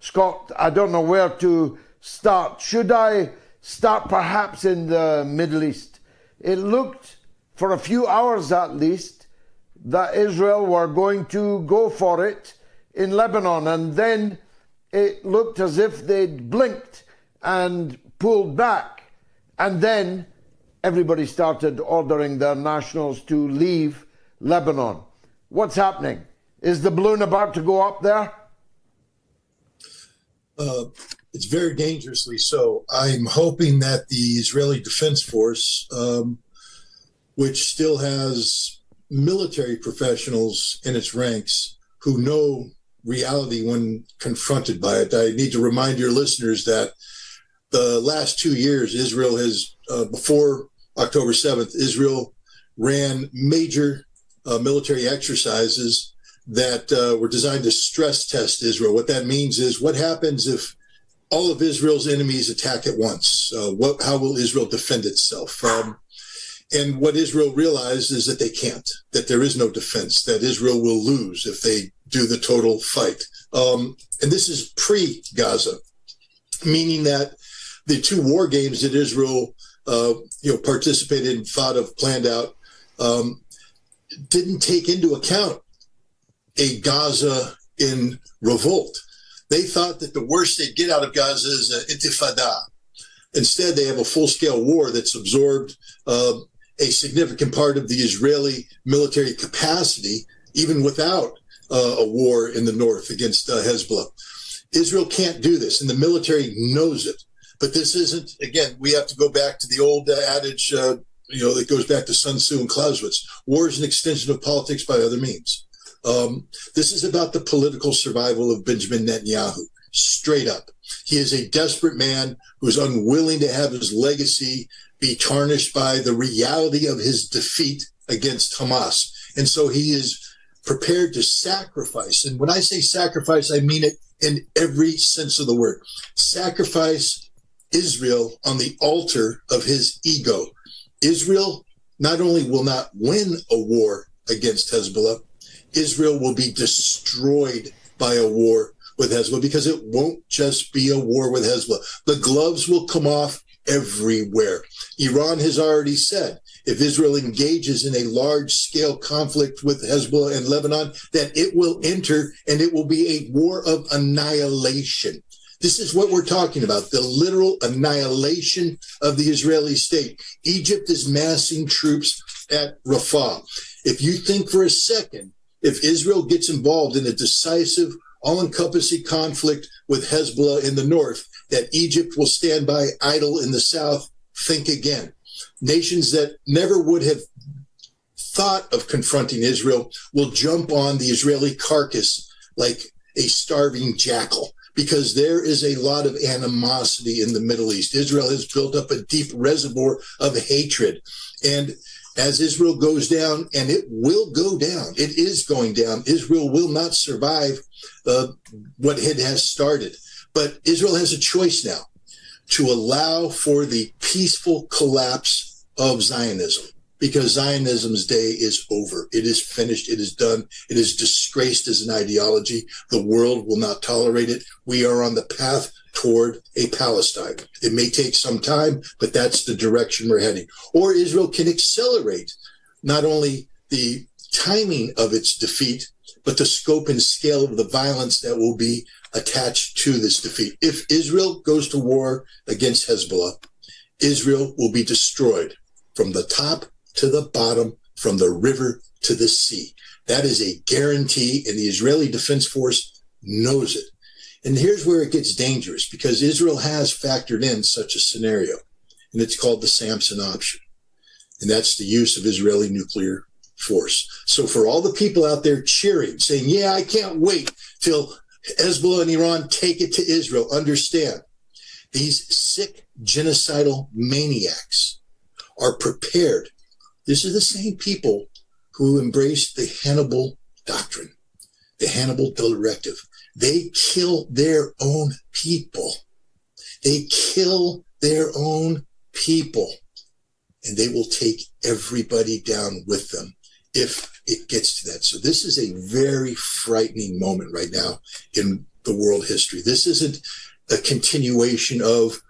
Scott, I don't know where to start. Should I start perhaps in the Middle East? It looked, for a few hours at least, that Israel were going to go for it in Lebanon, and then it looked as if they'd blinked and pulled back, and then everybody started ordering their nationals to leave Lebanon. What's happening? Is the balloon about to go up there? It's very dangerously so. I'm hoping that the Israeli Defense Force, which still has military professionals in its ranks who know reality when confronted by it. I need to remind your listeners that the last 2 years, Israel has, before October 7th, Israel ran major military exercises that were designed to stress test Israel. What that means is, what happens if all of Israel's enemies attack at once? How will Israel defend itself? And what Israel realized is that they can't, that there is no defense, that Israel will lose if they do the total fight. And this is pre-Gaza, meaning that the two war games that Israel participated in, thought of, planned out, didn't take into account a Gaza in revolt. They thought that the worst they'd get out of Gaza is an intifada. Instead, they have a full-scale war that's absorbed a significant part of the Israeli military capacity, even without a war in the north against Hezbollah. Israel can't do this, and the military knows it. But this isn't, again, we have to go back to the old adage, that goes back to Sun Tzu and Clausewitz. War is an extension of politics by other means. This is about the political survival of Benjamin Netanyahu, straight up. He is a desperate man who's unwilling to have his legacy be tarnished by the reality of his defeat against Hamas. And so he is prepared to sacrifice. And when I say sacrifice, I mean it in every sense of the word. Sacrifice Israel on the altar of his ego. Israel not only will not win a war against Hezbollah, Israel will be destroyed by a war with Hezbollah, because it won't just be a war with Hezbollah. The gloves will come off everywhere. Iran has already said, if Israel engages in a large-scale conflict with Hezbollah and Lebanon, that it will enter, and it will be a war of annihilation. This is what we're talking about, the literal annihilation of the Israeli state. Egypt is massing troops at Rafah. If you think for a second, if Israel gets involved in a decisive, all-encompassing conflict with Hezbollah in the north, that Egypt will stand by idle in the south, think again. Nations that never would have thought of confronting Israel will jump on the Israeli carcass like a starving jackal, because there is a lot of animosity in the Middle East. Israel has built up a deep reservoir of hatred. And as Israel goes down, and it will go down, it is going down, Israel will not survive what it has started. But Israel has a choice now to allow for the peaceful collapse of Zionism, because Zionism's day is over. It is finished. It is done. It is disgraced as an ideology. The world will not tolerate it. We are on the path toward a Palestine. It may take some time, but that's the direction we're heading. Or Israel can accelerate not only the timing of its defeat, but the scope and scale of the violence that will be attached to this defeat. If Israel goes to war against Hezbollah, Israel will be destroyed from the top to the bottom, from the river to the sea. That is a guarantee, and the Israeli Defense Force knows it. And here's where it gets dangerous, because Israel has factored in such a scenario, and it's called the Samson option. And that's the use of Israeli nuclear force. So for all the people out there cheering, saying, yeah, I can't wait till Hezbollah and Iran take it to Israel, understand, these sick genocidal maniacs are prepared. This is the same people who embraced the Hannibal doctrine, the Hannibal directive. They kill their own people. They kill their own people, and they will take everybody down with them if it gets to that. So this is a very frightening moment right now in the world history. This isn't a continuation of,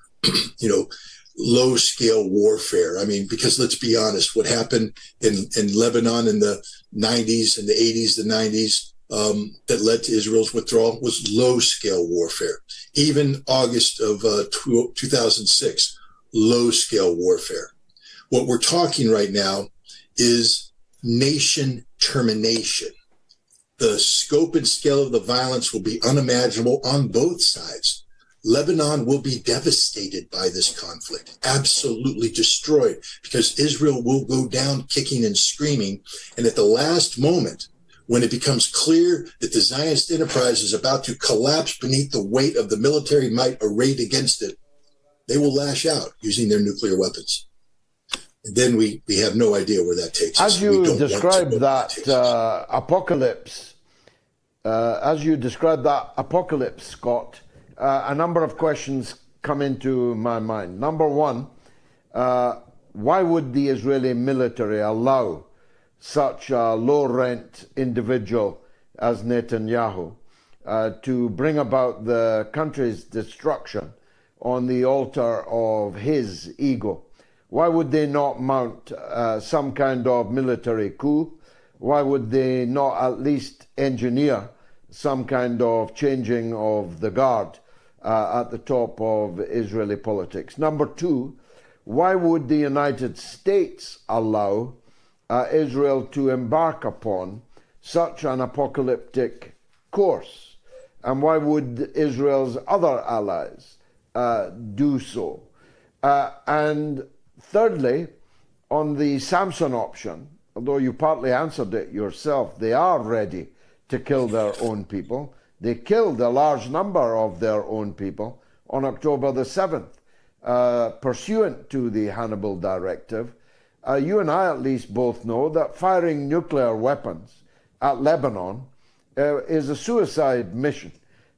low-scale warfare. I mean, because let's be honest, what happened in Lebanon in the 90s and the 80s, the 90s, that led to Israel's withdrawal was low-scale warfare. Even August of 2006, low-scale warfare. What we're talking right now is nation termination. The scope and scale of the violence will be unimaginable on both sides. Lebanon will be devastated by this conflict, absolutely destroyed, because Israel will go down kicking and screaming. And at the last moment, when it becomes clear that the Zionist enterprise is about to collapse beneath the weight of the military might arrayed against it, they will lash out using their nuclear weapons. And then we have no idea where that takes us. As you describe that apocalypse, Scott, a number of questions come into my mind. Number one, why would the Israeli military allow such a low-rent individual as Netanyahu to bring about the country's destruction on the altar of his ego? Why would they not mount some kind of military coup? Why would they not at least engineer some kind of changing of the guard at the top of Israeli politics? Number two, why would the United States allow Israel to embark upon such an apocalyptic course? And why would Israel's other allies do so? And thirdly, on the Samson option, although you partly answered it yourself, they are ready to kill their own people. They killed a large number of their own people on October the 7th, pursuant to the Hannibal Directive. You and I at least both know that firing nuclear weapons at Lebanon is a suicide mission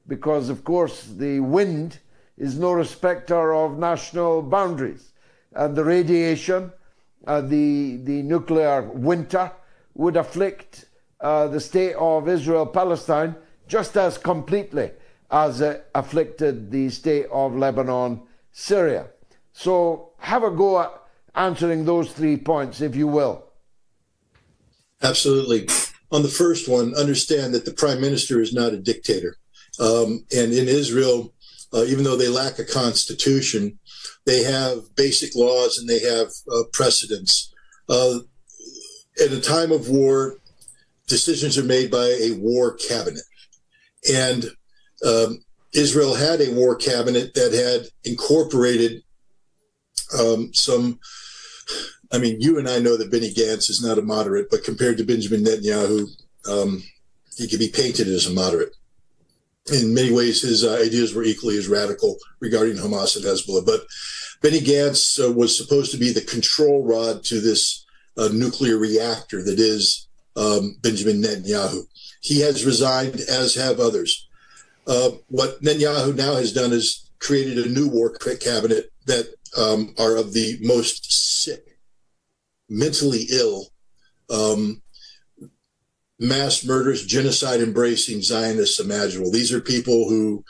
because, of course, the wind is no respecter of national boundaries. And the radiation, the nuclear winter would afflict the state of Israel-Palestine just as completely as it afflicted the state of Lebanon, Syria. So have a go at answering those 3 points, if you will. Absolutely. On the first one, understand that the prime minister is not a dictator. And in Israel, even though they lack a constitution, they have basic laws and they have precedents. At a time of war, decisions are made by a war cabinet. And Israel had a war cabinet that had incorporated you and I know that Benny Gantz is not a moderate, but compared to Benjamin Netanyahu, he could be painted as a moderate. In many ways, his ideas were equally as radical regarding Hamas and Hezbollah. But Benny Gantz was supposed to be the control rod to this nuclear reactor that is Benjamin Netanyahu. He has resigned, as have others. What Netanyahu now has done is created a new war cabinet that are of the most sick, mentally ill, mass murders, genocide embracing Zionists imaginable. These are people who,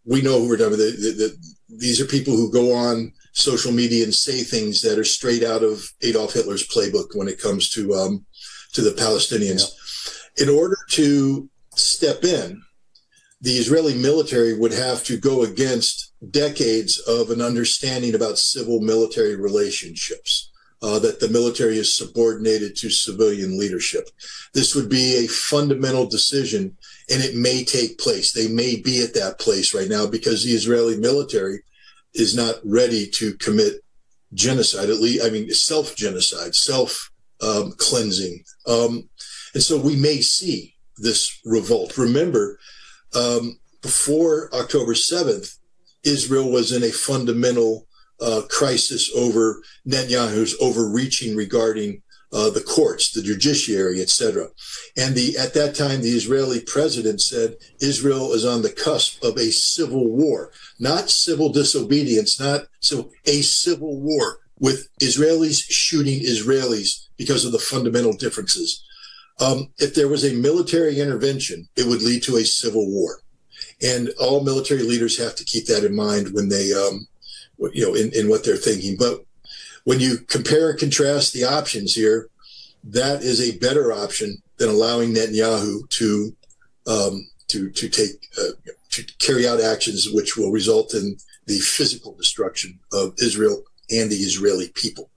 we know who we're talking about. These are people who go on social media and say things that are straight out of Adolf Hitler's playbook when it comes to the Palestinians. Yeah. In order to step in, the Israeli military would have to go against decades of an understanding about civil-military relationships, that the military is subordinated to civilian leadership. This would be a fundamental decision, and it may take place. They may be at that place right now because the Israeli military is not ready to commit genocide, at least, self-genocide, self-cleansing. And so we may see this revolt. Remember, before October 7th, Israel was in a fundamental crisis over Netanyahu's overreaching regarding the courts, the judiciary, etc. And at that time, the Israeli president said Israel is on the cusp of a civil war, not civil disobedience, a civil war with Israelis shooting Israelis because of the fundamental differences. If there was a military intervention, it would lead to a civil war. And all military leaders have to keep that in mind when they, in what they're thinking. But when you compare and contrast the options here, that is a better option than allowing Netanyahu to carry out actions which will result in the physical destruction of Israel and the Israeli people.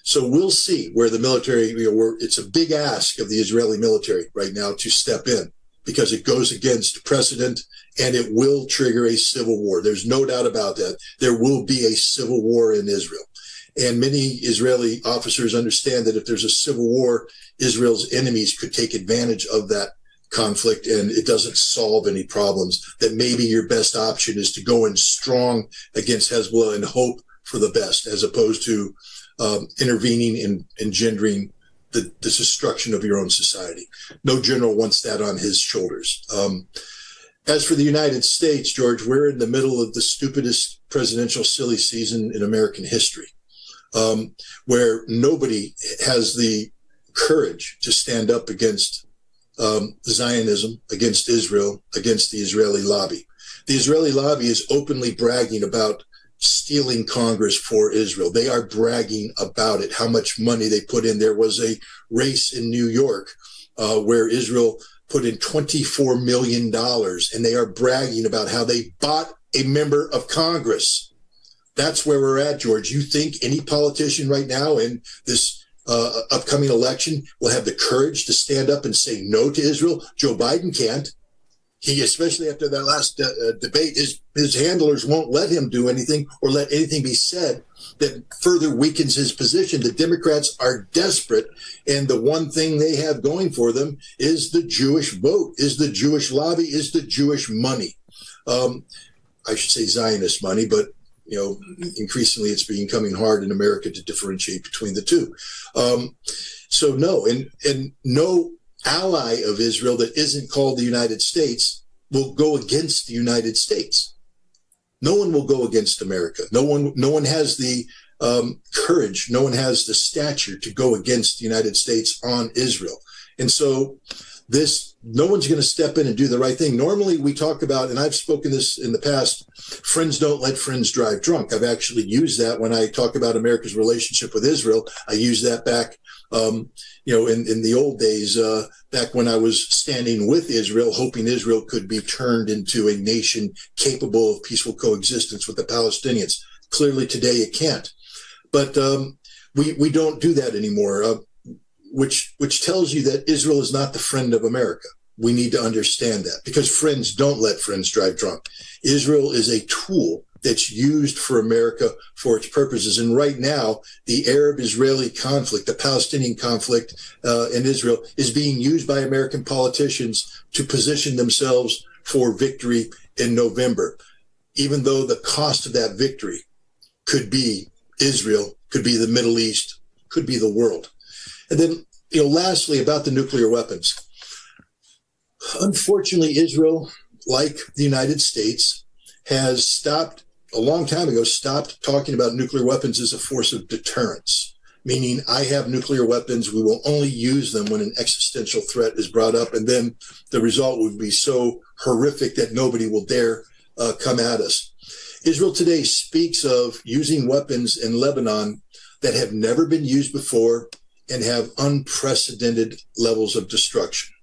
So we'll see where the military, it's a big ask of the Israeli military right now to step in, because it goes against precedent and it will trigger a civil war. There's no doubt about that. There will be a civil war in Israel. And many Israeli officers understand that if there's a civil war, Israel's enemies could take advantage of that conflict, and it doesn't solve any problems. That maybe your best option is to go in strong against Hezbollah and hope for the best, as opposed to intervening and engendering the destruction of your own society. No general wants that on his shoulders. As for the United States, George, we're in the middle of the stupidest presidential silly season in American history, where nobody has the courage to stand up against Zionism, against Israel, against the Israeli lobby. The Israeli lobby is openly bragging about stealing Congress for Israel. They are bragging about it, how much money they put in. There was a race in New York where Israel put in $24 million, and they are bragging about how they bought a member of Congress. That's where we're at, George. You think any politician right now in this upcoming election will have the courage to stand up and say no to Israel? Joe Biden can't. He, especially after that last debate, his handlers won't let him do anything or let anything be said that further weakens his position. The Democrats are desperate, and the one thing they have going for them is the Jewish vote, is the Jewish lobby, is the Jewish money. I should say Zionist money, but increasingly it's becoming hard in America to differentiate between the two. So no, and no ally of Israel that isn't called the United States will go against the United States. No one will go against America. No one has the courage. No one has the stature to go against the United States on Israel. And so no one's going to step in and do the right thing. Normally we talk about, and I've spoken this in the past, friends don't let friends drive drunk. I've actually used that when I talk about America's relationship with Israel. I used that back, in the old days, back when I was standing with Israel, hoping Israel could be turned into a nation capable of peaceful coexistence with the Palestinians. Clearly today it can't. But we don't do that anymore. Which tells you that Israel is not the friend of America. We need to understand that, because friends don't let friends drive drunk. Israel is a tool that's used for America for its purposes. And right now, the Arab-Israeli conflict, the Palestinian conflict in Israel, is being used by American politicians to position themselves for victory in November, even though the cost of that victory could be Israel, could be the Middle East, could be the world. And then, lastly, about the nuclear weapons. Unfortunately, Israel, like the United States, has stopped talking about nuclear weapons as a force of deterrence, meaning I have nuclear weapons. We will only use them when an existential threat is brought up. And then the result would be so horrific that nobody will dare come at us. Israel today speaks of using weapons in Lebanon that have never been used before and have unprecedented levels of destruction.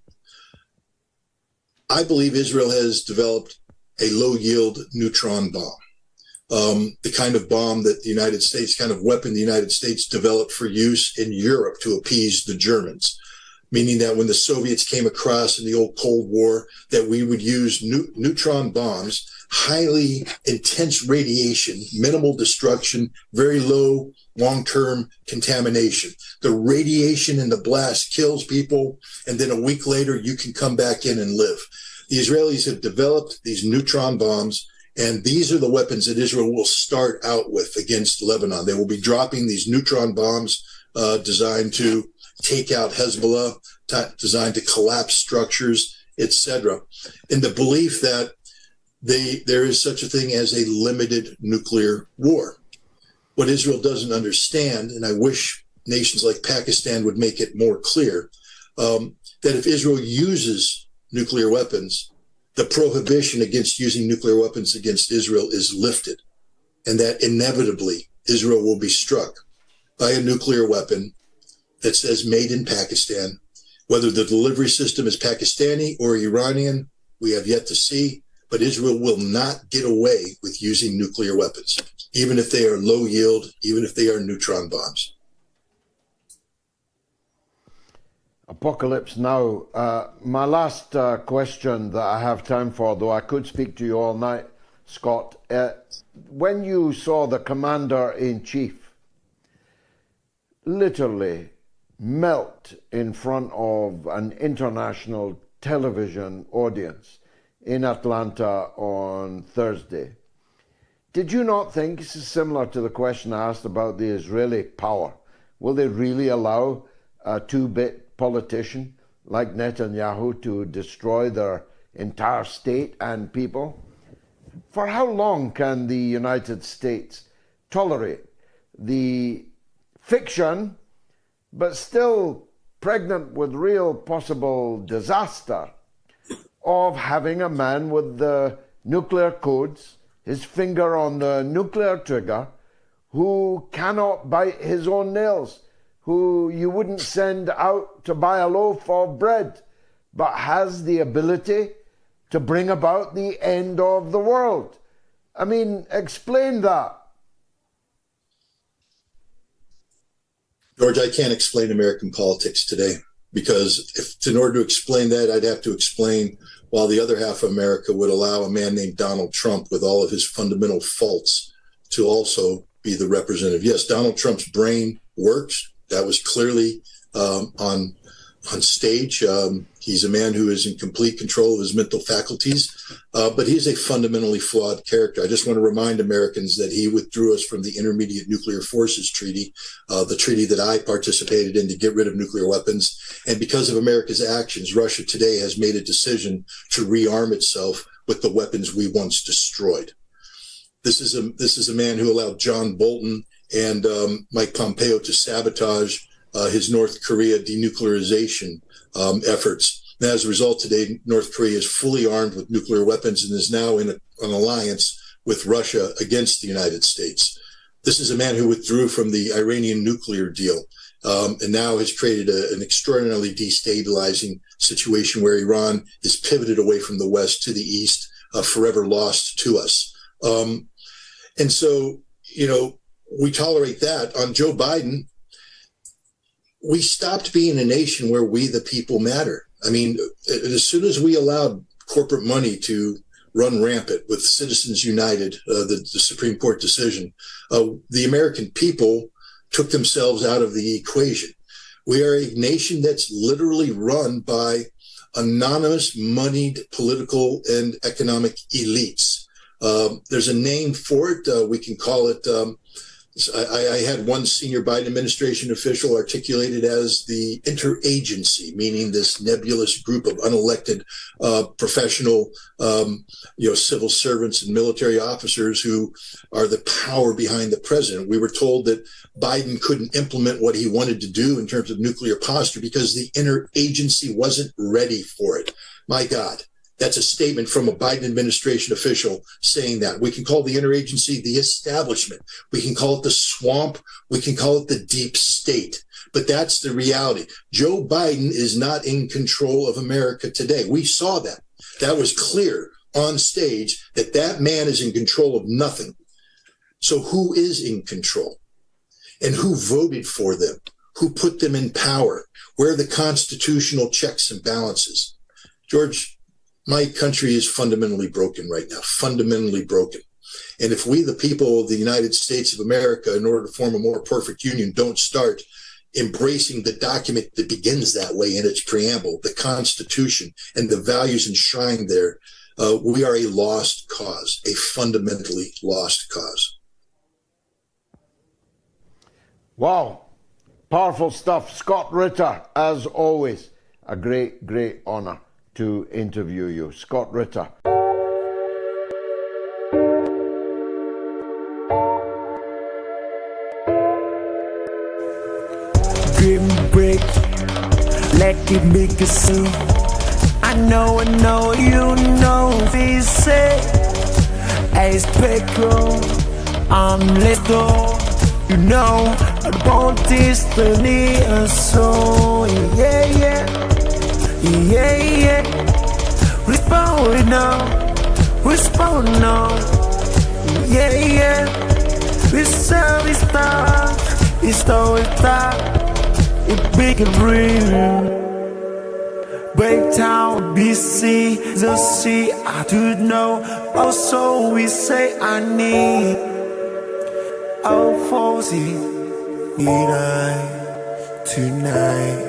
I believe Israel has developed a low-yield neutron bomb, the kind of bomb that the United States developed for use in Europe to appease the Germans, meaning that when the Soviets came across in the old Cold War, that we would use neutron bombs, highly intense radiation, minimal destruction, very low long-term contamination. The radiation in the blast kills people, and then a week later, you can come back in and live. The Israelis have developed these neutron bombs, and these are the weapons that Israel will start out with against Lebanon. They will be dropping these neutron bombs designed to take out Hezbollah, designed to collapse structures, etc., in the belief that there is such a thing as a limited nuclear war. What Israel doesn't understand, and I wish nations like Pakistan would make it more clear, that if Israel uses nuclear weapons, the prohibition against using nuclear weapons against Israel is lifted, and that inevitably Israel will be struck by a nuclear weapon that says made in Pakistan. Whether the delivery system is Pakistani or Iranian, we have yet to see, but Israel will not get away with using nuclear weapons, even if they are low yield, even if they are neutron bombs. Apocalypse Now. My last question that I have time for, though I could speak to you all night, Scott. When you saw the commander-in-chief literally melt in front of an international television audience in Atlanta on Thursday, did you not think, this is similar to the question I asked about the Israeli power, will they really allow a two-bit politician like Netanyahu to destroy their entire state and people? For how long can the United States tolerate the fiction, but still pregnant with real possible disaster, of having a man with the nuclear codes, his finger on the nuclear trigger, who cannot bite his own nails, who you wouldn't send out to buy a loaf of bread, but has the ability to bring about the end of the world? I mean, explain that. George, I can't explain American politics today, because in order to explain that, I'd have to explain while the other half of America would allow a man named Donald Trump with all of his fundamental faults to also be the representative. Yes, Donald Trump's brain works. That was clearly on stage. He's a man who is in complete control of his mental faculties, but he's a fundamentally flawed character. I just want to remind Americans that he withdrew us from the Intermediate Nuclear Forces Treaty, the treaty that I participated in to get rid of nuclear weapons. And because of America's actions, Russia today has made a decision to rearm itself with the weapons we once destroyed. This is a man who allowed John Bolton and Mike Pompeo to sabotage his North Korea denuclearization efforts. And as a result, today, North Korea is fully armed with nuclear weapons and is now in an alliance with Russia against the United States. This is a man who withdrew from the Iranian nuclear deal and now has created an extraordinarily destabilizing situation where Iran is pivoted away from the West to the East, forever lost to us. And so, we tolerate that. On Joe Biden, we stopped being a nation where we, the people, matter. I mean, as soon as we allowed corporate money to run rampant with Citizens United, the Supreme Court decision, the American people took themselves out of the equation. We are a nation that's literally run by anonymous, moneyed political and economic elites. There's a name for it. We can call it, I had one senior Biden administration official articulate it as the interagency, meaning this nebulous group of unelected professional, civil servants and military officers who are the power behind the president. We were told that Biden couldn't implement what he wanted to do in terms of nuclear posture because the interagency wasn't ready for it. My God. That's a statement from a Biden administration official saying that. We can call the interagency the establishment. We can call it the swamp. We can call it the deep state. But that's the reality. Joe Biden is not in control of America today. We saw that. That was clear on stage that that man is in control of nothing. So who is in control? And who voted for them? Who put them in power? Where are the constitutional checks and balances? George, my country is fundamentally broken right now, fundamentally broken. And if we, the people of the United States of America, in order to form a more perfect union, don't start embracing the document that begins that way in its preamble, the Constitution and the values enshrined there, we are a lost cause, a fundamentally lost cause. Wow. Powerful stuff. Scott Ritter, as always, a great, great honor to interview you. Scott Ritter. Grim break. it make us sing. I know, you know, we say, as Pecco, I'm little, you know, I want this to need us so, yeah. Respond now, yeah. We serve this stuff, it's always that, it's big and real. Breakdown, BC, the sea, I do know. Also, we say I need. Oh, 40, need I tonight.